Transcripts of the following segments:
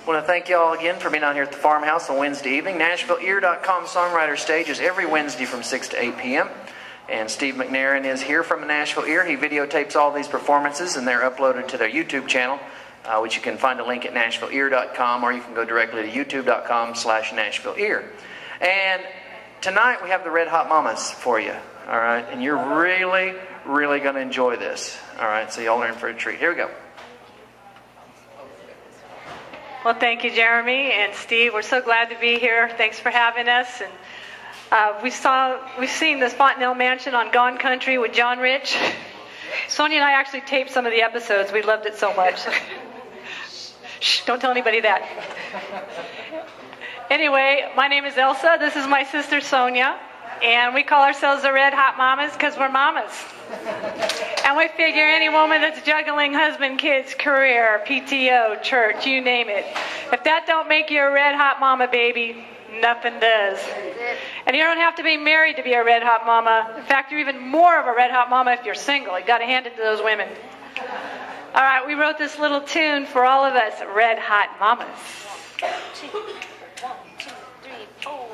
want to thank you all again for being out here at the farmhouse on Wednesday evening. NashvilleEar.com Songwriter Stage is every Wednesday from 6 to 8 p.m. And Steve McNairin is here from the Nashville Ear. He videotapes all these performances, and they're uploaded to their YouTube channel, which you can find a link at NashvilleEar.com, or you can go directly to YouTube.com/NashvilleEar. And tonight we have the Red Hot Mamas for you, all right? And you're really, really going to enjoy this, all right? So y'all are in for a treat. Here we go. Well, thank you, Jeremy and Steve. We're so glad to be here. Thanks for having us. And we've seen this Fontanel mansion on Gone Country with John Rich. Sonia and I actually taped some of the episodes. We loved it so much. Shh, don't tell anybody that. Anyway, my name is Elsa. This is my sister Sonia. And we call ourselves the Red Hot Mamas because we're mamas. And we figure any woman that's juggling husband, kids, career, PTO, church, you name it. If that don't make you a red hot mama, baby, nothing does. And you don't have to be married to be a red hot mama. In fact, you're even more of a red hot mama if you're single. You got to hand it to those women. All right, we wrote this little tune for all of us red hot mamas. 1, 2, 3, 4.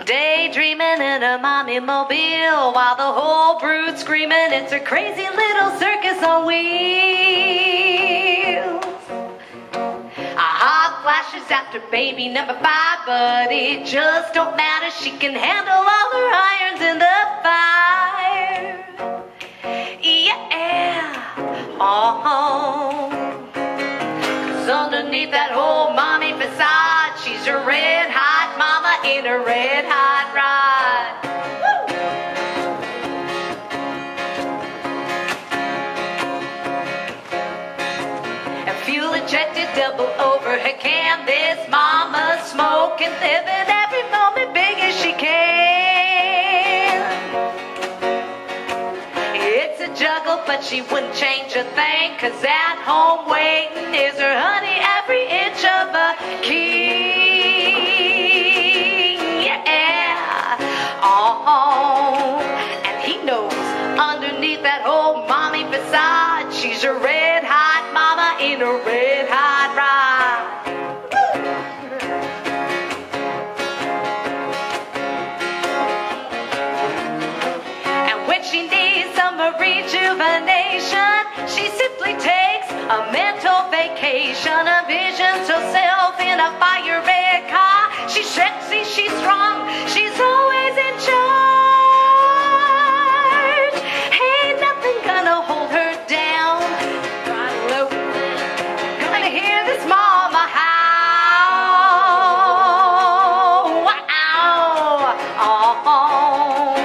Daydreaming in a mommy mobile while the whole brood screaming it's a crazy little circus on wheels. A hot flashes after baby number 5, but it just don't matter. She can handle all her irons in the fire. Yeah, oh. 'Cause underneath that whole mommy facade, she's a red hot mama in a red hot ride. And fuel injected double over her can. This mama's smoking, living every moment big as she can. It's a juggle, but she wouldn't change a thing, 'cause at home waiting is her honey every inch of a king. Yeah, oh, and he knows underneath that whole mommy facade, she's a red hot mama in a red hot ride. And when she needs some rejuvenation, she simply takes a mental vacation. A vision to herself in a fire red car. She's sexy, she's strong, she's always in charge. Ain't nothing gonna hold her down. Gonna hear this mama howl. Wow. Oh.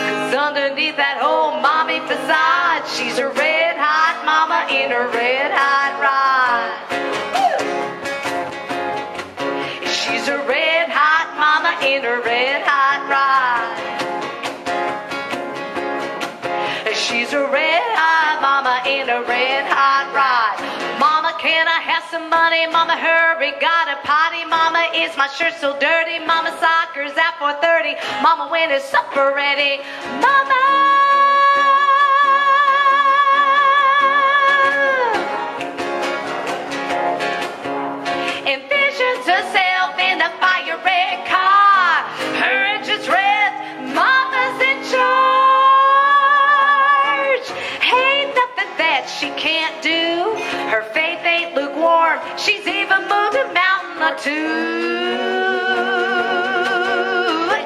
'Cause underneath that whole mommy facade, she's a red hot mama in a red hot ride. She's a red hot mama in a red hot ride. She's a red hot mama in a red hot ride. Mama, can I have some money? Mama, hurry, got a potty. Mama, is my shirt so dirty? Mama, soccer's at 4:30. Mama, when is supper ready? Mama. Envisions herself in a fire red car. Her engine's red, mama's in charge. Ain't nothing that she can't do. Her faith ain't lukewarm. She's even moved a mountain or two. Oh,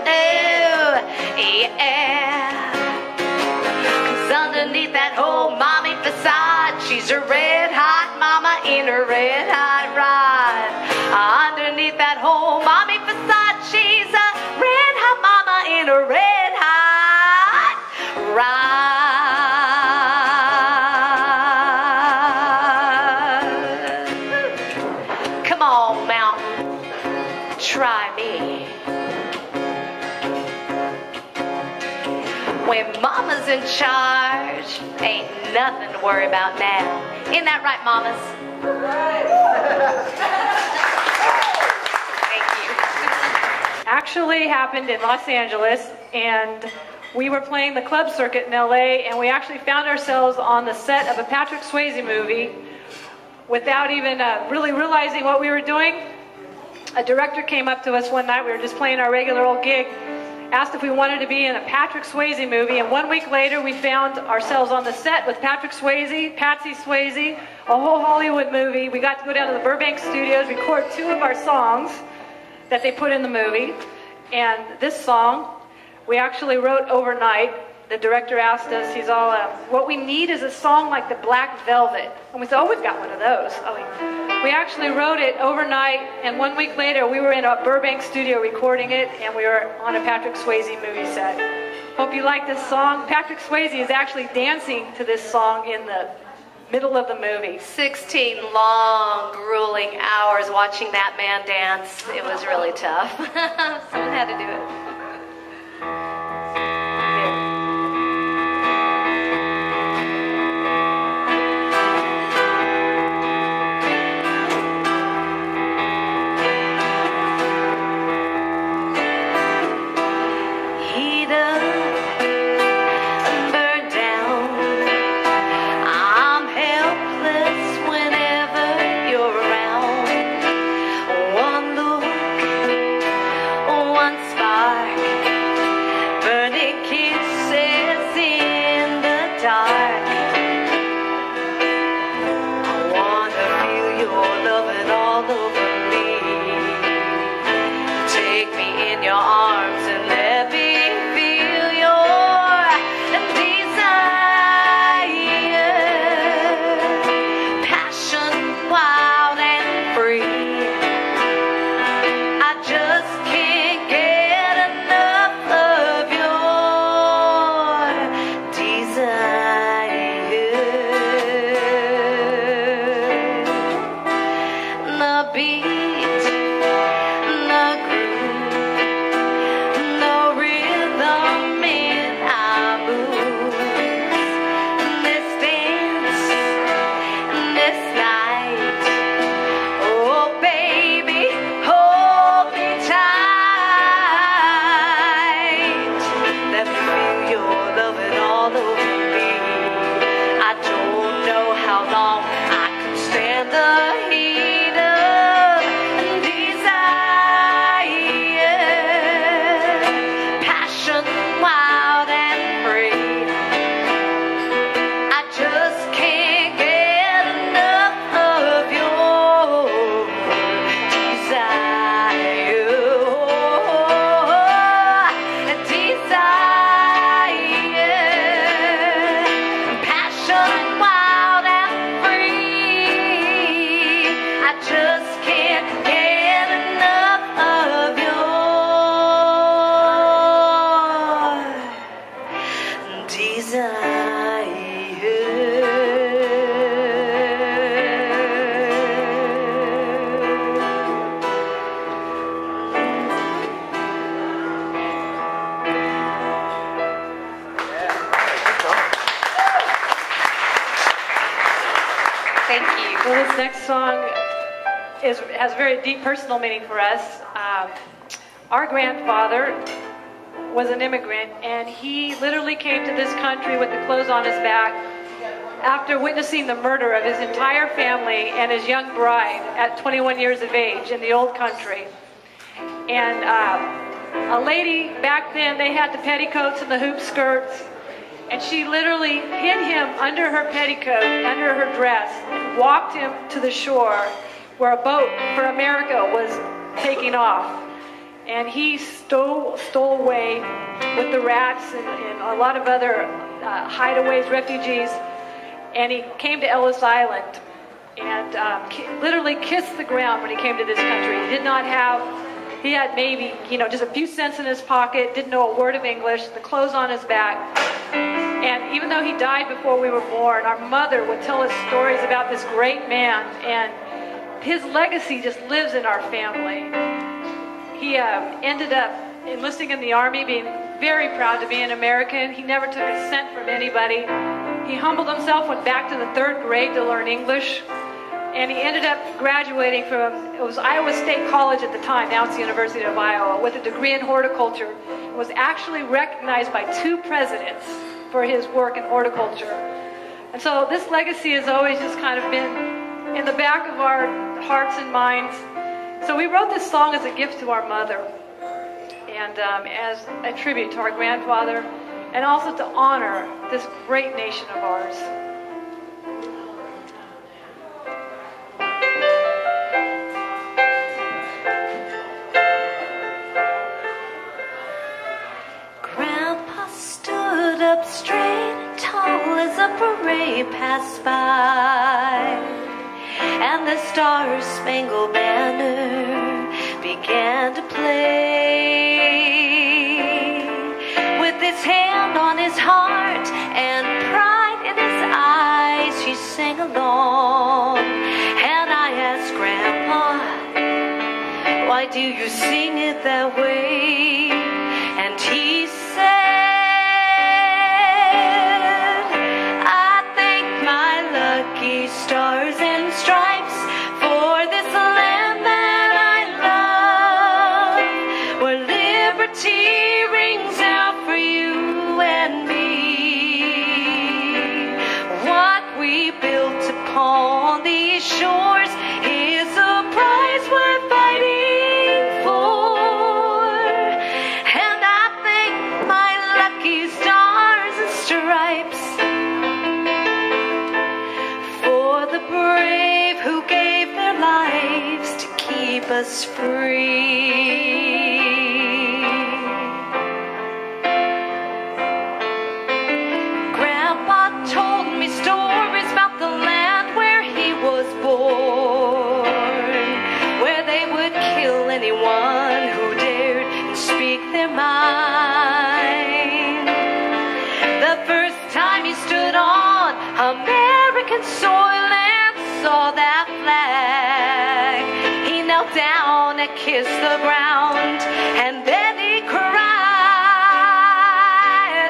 yeah. 'Cause underneath that whole mommy facade, she's a red hot mama in a red hot ride. Underneath that whole mommy facade, she's a red hot mama in a red hot ride. Come on, mountain, try me. When mama's in charge, ain't nothing to worry about now. Isn't that right, mamas? Actually happened in Los Angeles, and we were playing the club circuit in LA, and we actually found ourselves on the set of a Patrick Swayze movie without even really realizing what we were doing. A director came up to us one night, we were just playing our regular old gig, asked if we wanted to be in a Patrick Swayze movie, and 1 week later we found ourselves on the set with Patrick Swayze, Patsy Swayze, a whole Hollywood movie. We got to go down to the Burbank studios, record 2 of our songs that they put in the movie, and this song we actually wrote overnight. The director asked us, he's all, what we need is a song like the Black Velvet. And we said, oh, we've got one of those. We actually wrote it overnight, and 1 week later we were in a Burbank studio recording it, and we were on a Patrick Swayze movie set. Hope you like this song. Patrick Swayze is actually dancing to this song in the middle of the movie. 16 long, grueling hours watching that man dance. It was really tough. Someone had to do it. Has a very deep personal meaning for us. Our grandfather was an immigrant, and he literally came to this country with the clothes on his back after witnessing the murder of his entire family and his young bride at 21 years of age in the old country. And a lady back then, they had the petticoats and the hoop skirts, and she literally hid him under her petticoat, under her dress, and walked him to the shore where a boat for America was taking off. And he stole away with the rats and a lot of other hideaways, refugees, and he came to Ellis Island and literally kissed the ground when he came to this country. He had maybe, just a few cents in his pocket, didn't know a word of English, the clothes on his back. And even though he died before we were born, our mother would tell us stories about this great man, and his legacy just lives in our family. He ended up enlisting in the Army, being very proud to be an American. He never took a cent from anybody. He humbled himself, went back to the 3rd grade to learn English, And he ended up graduating from, it was Iowa State College at the time, now it's the University of Iowa, with a degree in horticulture. He was actually recognized by 2 presidents for his work in horticulture. And so this legacy has always just kind of been in the back of our hearts and minds. So we wrote this song as a gift to our mother, and as a tribute to our grandfather, and also to honor this great nation of ours. Grandpa stood up straight and tall as a parade passed by, and the Star-Spangled Banner began to play. With his hand on his heart and pride in his eyes, he sang along. And I asked Grandpa, why do you sing it that way? And he said, I thank my lucky stars and stripes for this land that I love, where liberty rings out for you and me. What we built upon these shores is a prize worth fighting for. And I thank my lucky stars and stripes for the brave who gave their lives to keep us free. Grandpa told me stories about the land where he was born, where they would kill anyone who dared speak their mind. The first time he stood on American soil and saw that flag, he knelt down and kissed the ground, and then he cried.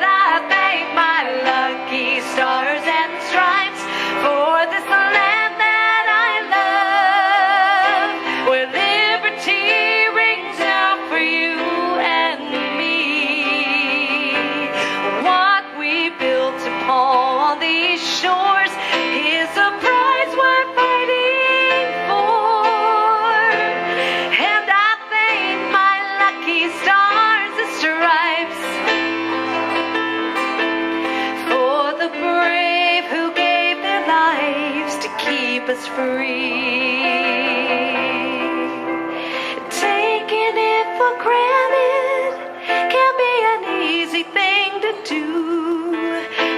I thank my lucky stars and stripes for this land that I love, where liberty rings out for you and me. What we built upon these shores is a prize worth fighting for. And I thank my lucky stars and stripes for the brave who gave their lives to keep us free. Taking it for granted can be an easy thing to do.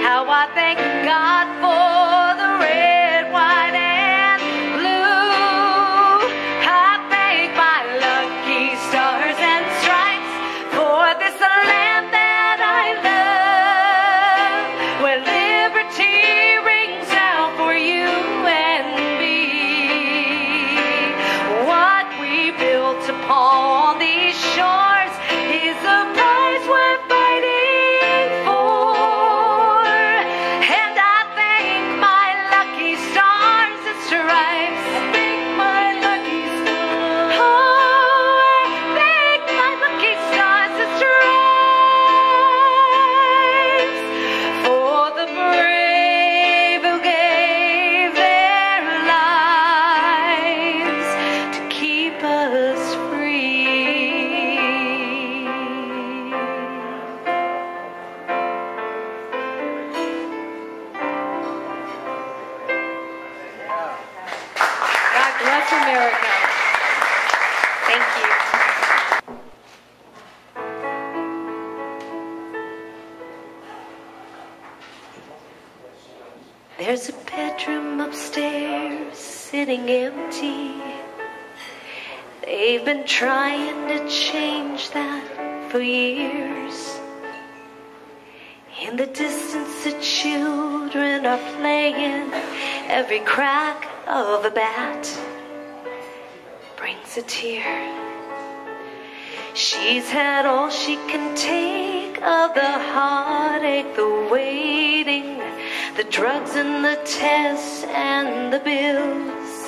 How I thank God for the red, white, and blue. I thank my lucky stars and stripes for this land that I love, where liberty rings out for you and me. What we built upon these shores is a prize worth fighting for. And I thank my lucky stars and stripes. I thank my lucky stars. Oh, I thank my lucky stars and stripes for the brave who gave their lives to keep us free. God bless America. Thank you. There's a bedroom upstairs sitting empty. They've been trying to change that for years. In the distance, the children are playing. Every crack of a bat brings a tear. She's had all she can take of the heartache, the waiting, the drugs and the tests and the bills.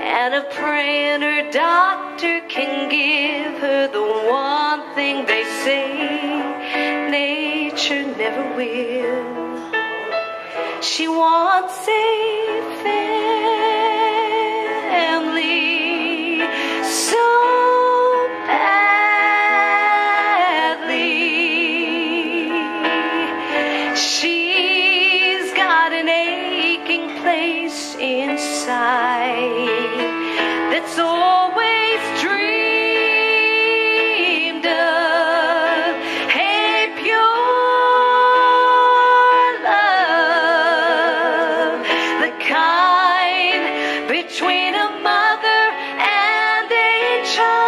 and of praying her doctor can give her the one thing they say nature never will. She wants a family so badly. She's got an aching place inside that's always dreamed of a pure love, the kind between a mother and a child.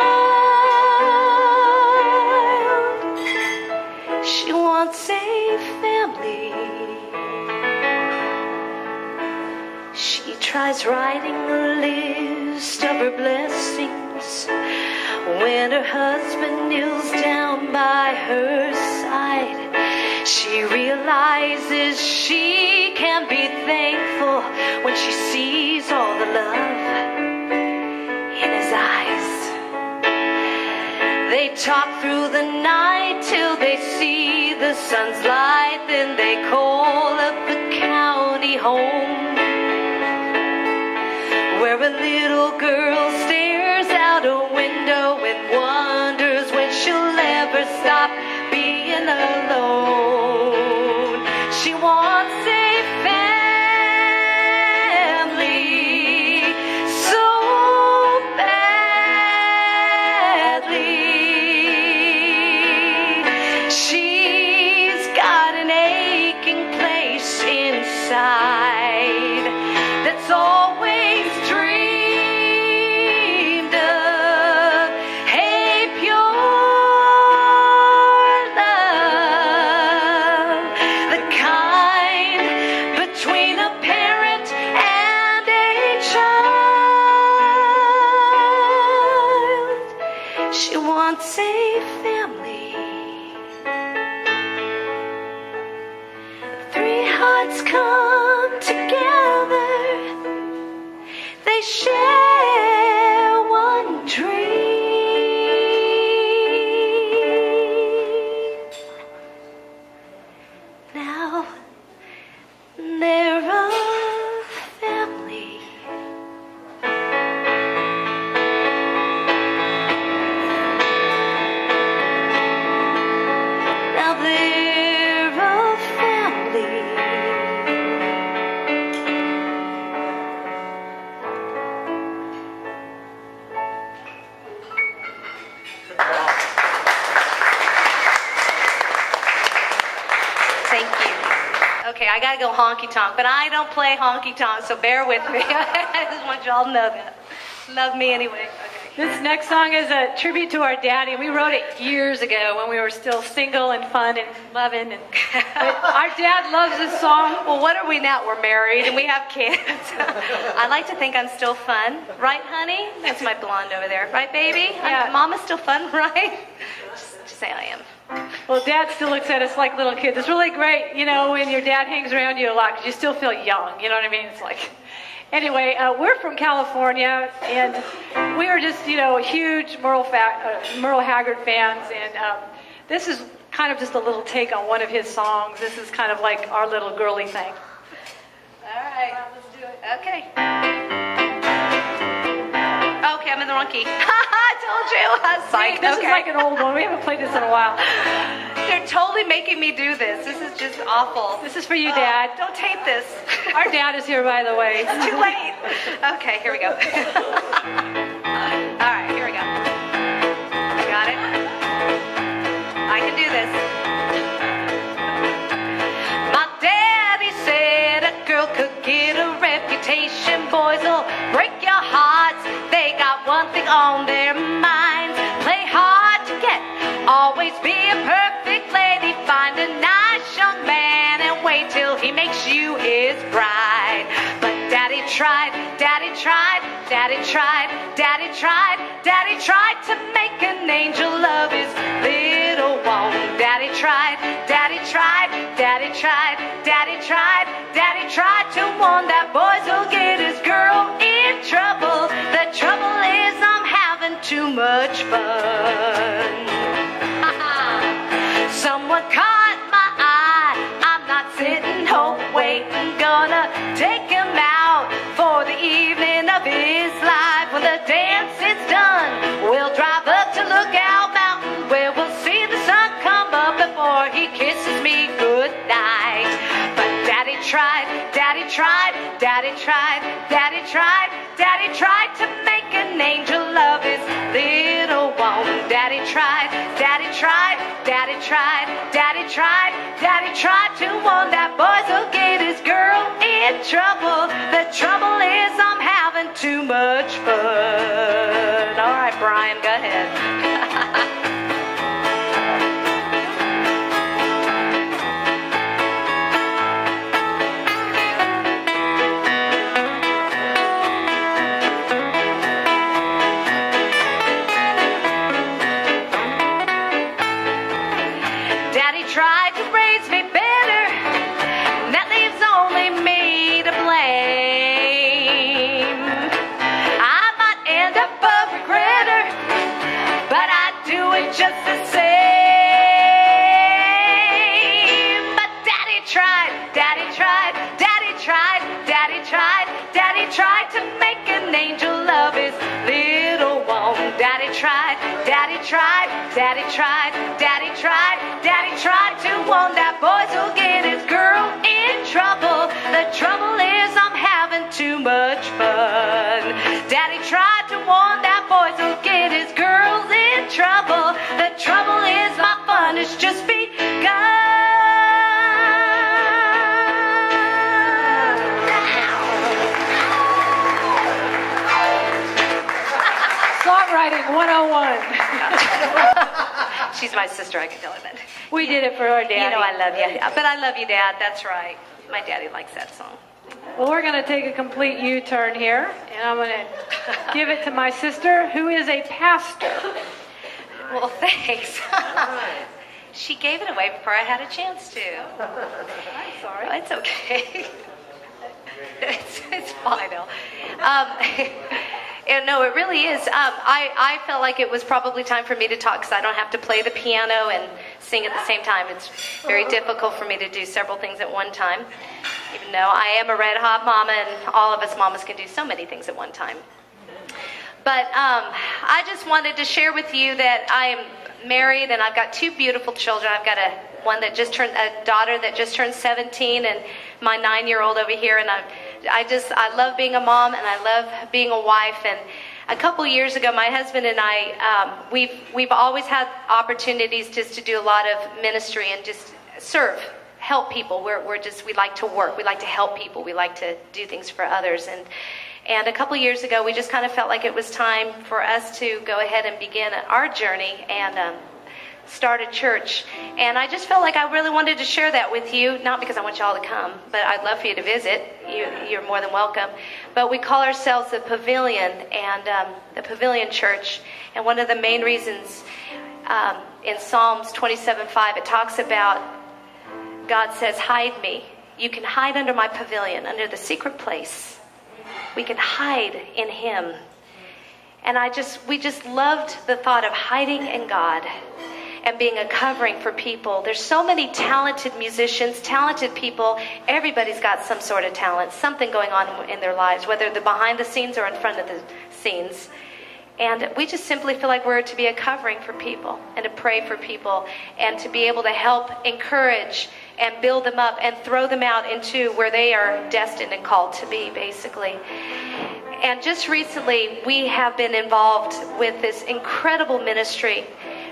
She wants a family. She tries writing a list of her blessings when her husband kneels down by her side. She realizes she can be thankful when she sees all the love in his eyes. They talk through the night till they see the sun's light. Then they call up the county home, where a little girl stares out a window and wonders when she'll ever stop being alone. She wants a family so badly. She's got an aching place inside that's always dreamed of a pure love, the kind between a parent and a child. She wants a family. Three hearts come together. They share one dream. Now they're a family. Now they're a family. Thank you. Okay, I gotta go honky tonk, but I don't play honky tonk, so bear with me. I just want y'all to know that. Love me anyway. Okay. This next song is a tribute to our daddy. We wrote it years ago when we were still single and fun and loving. But our dad loves this song. Well, what are we now? We're married and we have kids. I like to think I'm still fun. Right, honey? That's my blonde over there. Right, baby? Yeah. Mama's still fun, right? Just say I am. Well, Dad still looks at us like little kids. It's really great, you know, when your dad hangs around you a lot because you still feel young. You know what I mean? It's like... Anyway, we're from California, and we are just, you know, huge Merle Haggard fans, and this is kind of just a little take on one of his songs. This is kind of like our little girly thing. All right, let's do it. Okay. Okay, I'm in the wrong key. I told you. Psych. This is like an old one. We haven't played this in a while. They're totally making me do this. This is just awful. This is for you, Dad. Don't tape this. Our dad is here, by the way. It's too late. Okay, here we go. All right, here we go. Got it? I can do this. My daddy said a girl could get a reputation. Boys will break your hearts. They got one thing on their minds. Play hard to get. Always be a perfect lady. Find a nice young man and wait till he makes you his bride. But daddy tried, daddy tried, daddy tried, daddy tried, daddy tried to make an angel of his little one. Daddy tried, daddy tried, daddy tried, daddy tried, daddy tried to warn that boys will get his girl in trouble. trouble is I'm having too much fun. Someone caught my eye. I'm not sitting home waiting. Gonna take him out for the evening of his life. When the dance is done, we'll drive up to Lookout Mountain, where we'll see the sun come up before he kisses me goodnight. But Daddy tried, Daddy tried, Daddy tried, Daddy tried, Daddy tried to make an angel of his little woman. Daddy tried, Daddy tried, Daddy tried, Daddy tried, Daddy tried to warn that boys will get his girl in trouble. The trouble is I'm having too much fun. All right, Brian, go ahead. Tried to raise me better, and that leaves only me to blame. I might end up a regretter, but I'd do it just the same. But Daddy tried, Daddy tried, Daddy tried, Daddy tried, Daddy tried to make an angel of his little woman. Daddy tried, Daddy tried, Daddy tried, Daddy tried, Daddy tried to warn that boys will get his girl in trouble. The trouble is I'm having too much fun. Daddy tried to warn that boys will get his girls in trouble. The trouble is my fun has just begun. Songwriting 101. She's my sister, I can tell her that. We did it for our daddy. You know I love you. But I love you, Dad. That's right. My daddy likes that song. Well, we're going to take a complete U-turn here, and I'm going to give it to my sister, who is a pastor. Well, thanks. She gave it away before I had a chance to. I'm sorry. Oh, it's okay. It's fine, though. And no, it really is. I felt like it was probably time for me to talk because I don't have to play the piano and sing at the same time. It's very difficult for me to do several things at one time, even though I am a red hot mama and all of us mamas can do so many things at one time. But I just wanted to share with you that I am married and I've got two beautiful children. I've got a daughter that just turned 17 and my 9-year-old over here, and I love being a mom and I love being a wife. And a couple years ago, my husband and I, we've always had opportunities just to do a lot of ministry and just serve, help people. We like to work, we like to help people, we like to do things for others. And a couple years ago, we just kind of felt like it was time for us to go ahead and begin our journey and start a church. And I just felt like I really wanted to share that with you, not because I want y'all to come, but I'd love for you to visit. You're more than welcome. But we call ourselves the Pavilion, and the Pavilion Church. And one of the main reasons in Psalms 27:5, it talks about God says, hide me. You can hide under my pavilion, under the secret place. We can hide in Him. And we just loved the thought of hiding in God and being a covering for people. There's so many talented musicians, talented people. Everybody's got some sort of talent, something going on in their lives, whether they're behind the scenes or in front of the scenes. And we just simply feel like we're to be a covering for people and to pray for people and to be able to help encourage and build them up and throw them out into where they are destined and called to be, basically. And just recently, we have been involved with this incredible ministry,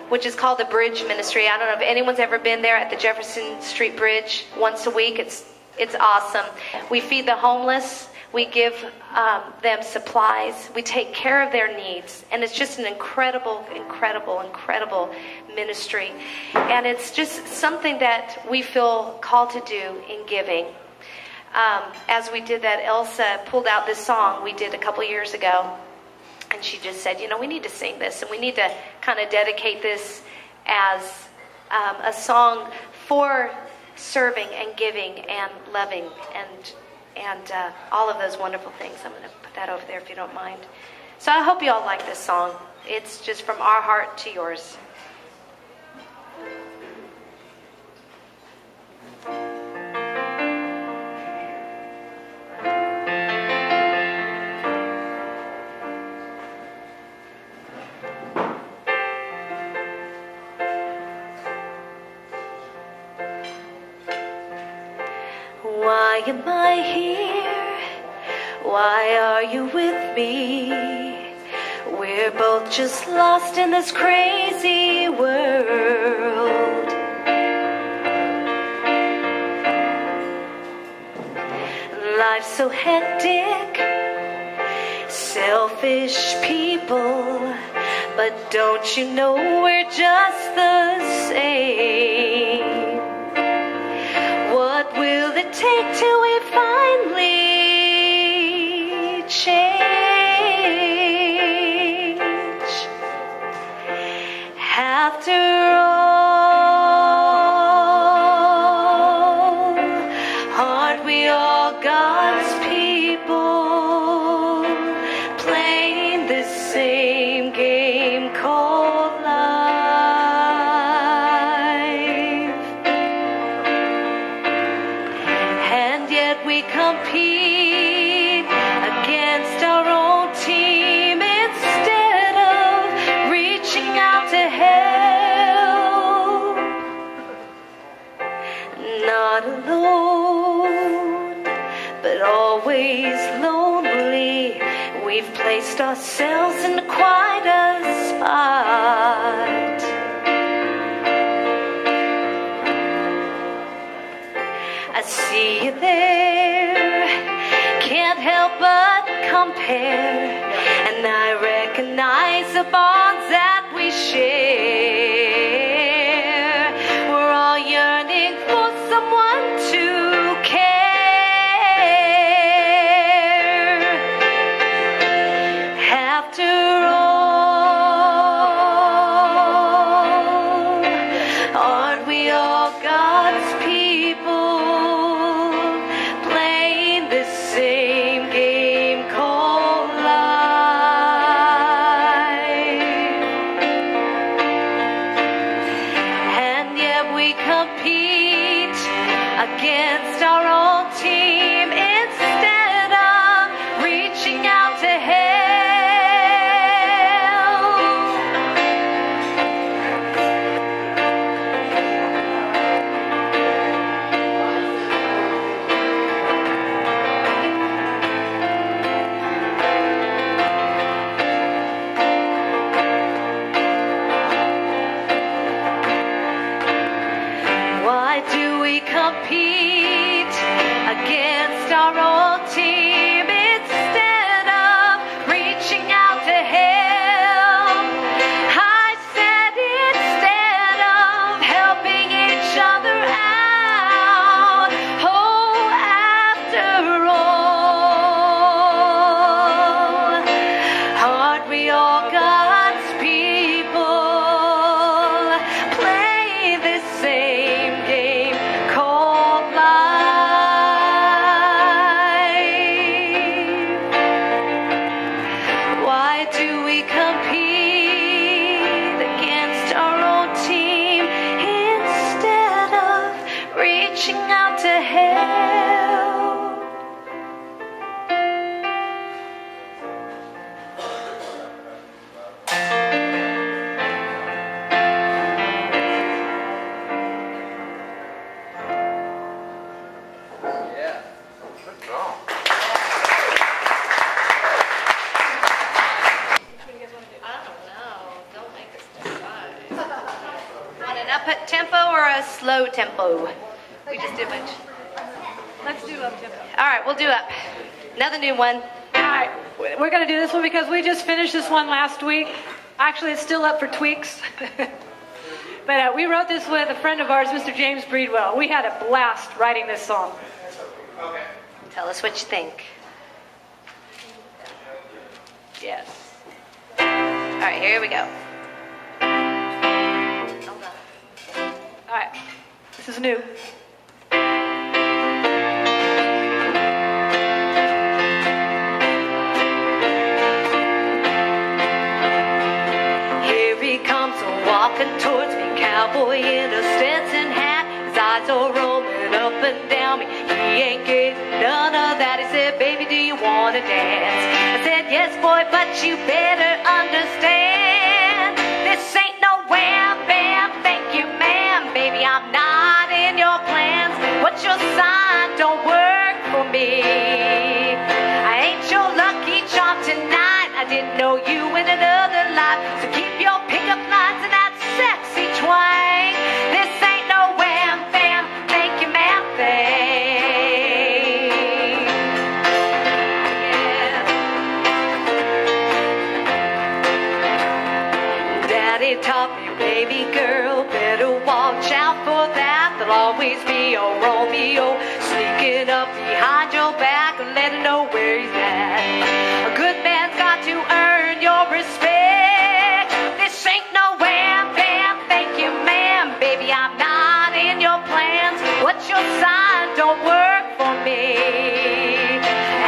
which is called the Bridge Ministry. I don't know if anyone's ever been there at the Jefferson Street Bridge once a week. It's awesome. We feed the homeless. We give them supplies. We take care of their needs. And it's just an incredible, incredible, incredible ministry. And it's just something that we feel called to do in giving. As we did that, Elsa pulled out this song we did a couple years ago. And she just said, we need to sing this. And we need to kind of dedicate this as a song for serving and giving and loving and all of those wonderful things. I'm going to put that over there if you don't mind. So I hope you all like this song. It's just from our heart to yours. Why am I here? Why are you with me? We're both just lost in this crazy world. Life's so hectic, selfish people, but don't you know we're just the same? What will it take till we finally change? After all, aren't we all God's people, playing the same game called life? And yet we compete against our own team instead of reaching out to help. Not alone, but always lonely. We've placed ourselves in quite a spot. I see you there, can't help but compare, and I recognize the bonds that we share. We're all yearning for someone to care. After all, aren't we all God's people, playing the same game called life? And yet we compete against our own team instead of reaching out to help. Why do we compete against our own team instead of reaching out to help? I said instead of helping each other out. Oh, after all, aren't we all God's people, play the same game called life? Why do we compete against our own team instead of reaching out to help? Yeah. Good song. I don't know. Don't make us decide. Want an up tempo or a slow tempo? We just did much. Let's do up tempo. All right, we'll do up. Another new one. All right, we're going to do this one because we just finished this one last week. Actually, it's still up for tweaks. But we wrote this with a friend of ours, Mr. James Breedwell. We had a blast writing this song. Tell us what you think. Yes. All right, here we go. Hold on. All right, this is new. boy in a Stetson hat, his eyes are rolling up and down me. He ain't getting none of that. He said, baby, do you want to dance? I said, yes, boy, but you better understand. This ain't no wham, bam, thank you, ma'am. Baby, I'm not in your plans. What's your sign? Don't work for me. I ain't your lucky charm tonight. I didn't know you in another life. So keep your pickup lines and that sexy twang. This ain't no wham, bam, thank you, ma'am, thing. Yeah. Daddy taught me, baby girl, better watch out for that. There'll always be a Romeo sneaking up behind your back and letting know where he's at. A good man's got to earn your respect. This ain't no wham, bam, thank you, ma'am. Baby, I'm not in your plans. What's your sign? Don't work for me.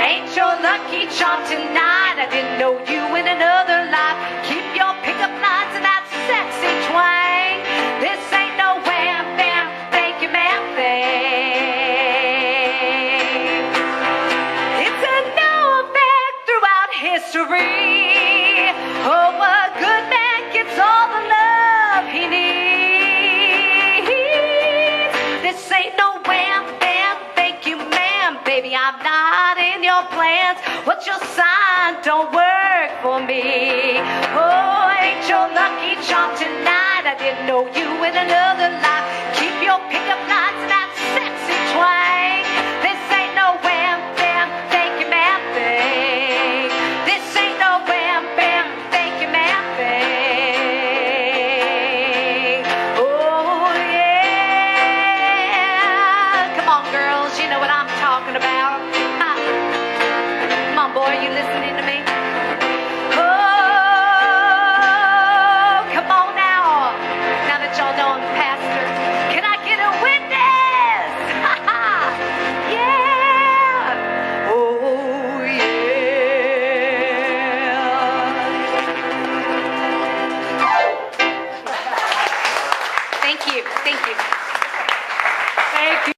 Ain't your lucky charm tonight. I didn't know you in another life. Keep your pickup lines and that sexy twang. This ain't no wham, bam, thank you, ma'am, thing. It's a known fact throughout history. Oh, a good man gets all the love he needs. This ain't no wham, bam, thank you, ma'am. Baby, I'm not in your plans. What's your sign? Don't work for me. Oh, ain't your lucky charm tonight. I didn't know you in another life. Keep your pickup lines and that sexy twang. This ain't no wham, bam, thank you, ma'am, thing. This ain't no wham, bam, thank you, ma'am, thing. Oh, yeah. Come on, girls, you know what I'm talking about. Come on, boy, you listening to me? Oh, come on now. Now that y'all know I'm the pastor, can I get a witness? Yeah. Oh, yeah. Thank you. Thank you. Thank you.